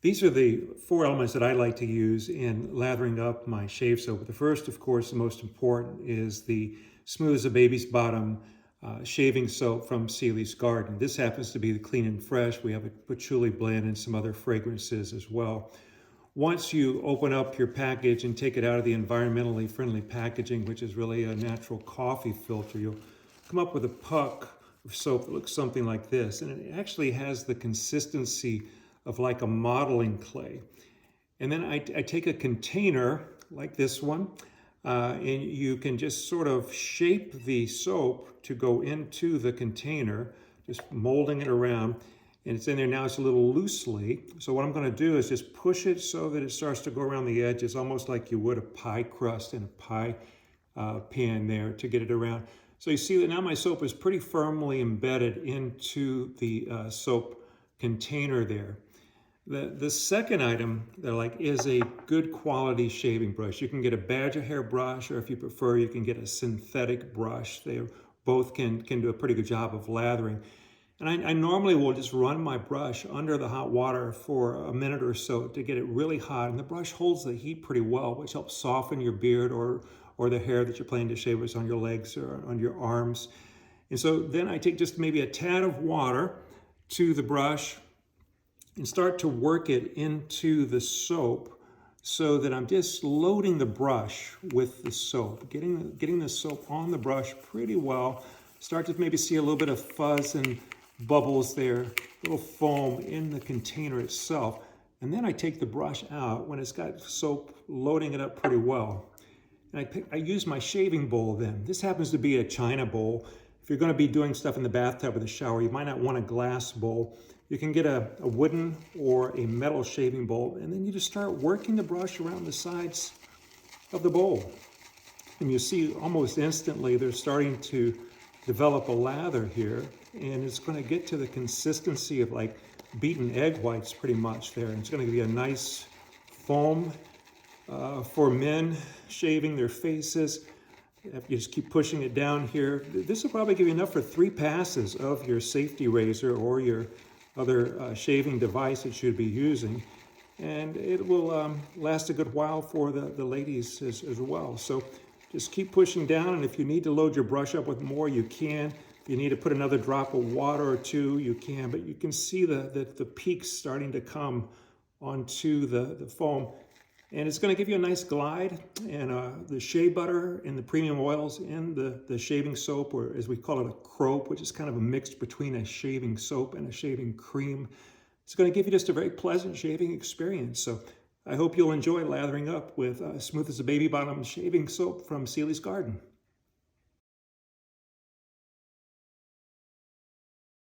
These are the four elements that I like to use in lathering up my shave soap. The first, of course, the most important, is the Smooth as a Baby's Bottom shaving soap from Sealy's Garden. This happens to be the Clean and Fresh. We have a patchouli blend and some other fragrances as well. Once you open up your package and take it out of the environmentally friendly packaging, which is really a natural coffee filter, you'll come up with a puck of soap that looks something like this. And it actually has the consistency of like a modeling clay. And then I take a container like this one, and you can just sort of shape the soap to go into the container, just molding it around. And it's in there now, it's a little loosely. So what I'm gonna do is just push it so that it starts to go around the edges, almost like you would a pie crust in a pie pan there, to get it around. So you see that now my soap is pretty firmly embedded into the soap container there. The second item that I like is a good quality shaving brush. You can get a badger hair brush, or if you prefer, you can get a synthetic brush. They both can do a pretty good job of lathering. And I normally will just run my brush under the hot water for a minute or so to get it really hot. And the brush holds the heat pretty well, which helps soften your beard or the hair that you're planning to shave with on your legs or on your arms. And so then I take just maybe a tad of water to the brush and start to work it into the soap so that I'm just loading the brush with the soap, getting the soap on the brush pretty well. Start to maybe see a little bit of fuzz and bubbles there, little foam in the container itself. And then I take the brush out when it's got soap loading it up pretty well. And I use my shaving bowl then. This happens to be a china bowl. If you're going to be doing stuff in the bathtub or the shower, you might not want a glass bowl. You can get a wooden or a metal shaving bowl, and then you just start working the brush around the sides of the bowl. And you see almost instantly they're starting to develop a lather here, and it's going to get to the consistency of like beaten egg whites pretty much there. And it's going to give you a nice foam for men shaving their faces. If you just keep pushing it down here, this will probably give you enough for 3 passes of your safety razor or your other shaving device that you'd be using. And it will last a good while for the ladies as well. So just keep pushing down, and if you need to load your brush up with more, you can. If you need to put another drop of water or two, you can. But you can see the peaks starting to come onto the foam. And it's going to give you a nice glide, and the shea butter and the premium oils in the shaving soap, or as we call it, a crope, which is kind of a mix between a shaving soap and a shaving cream. It's going to give you just a very pleasant shaving experience. So I hope you'll enjoy lathering up with Smooth as a Baby Bottom shaving soap from Sealy's Garden.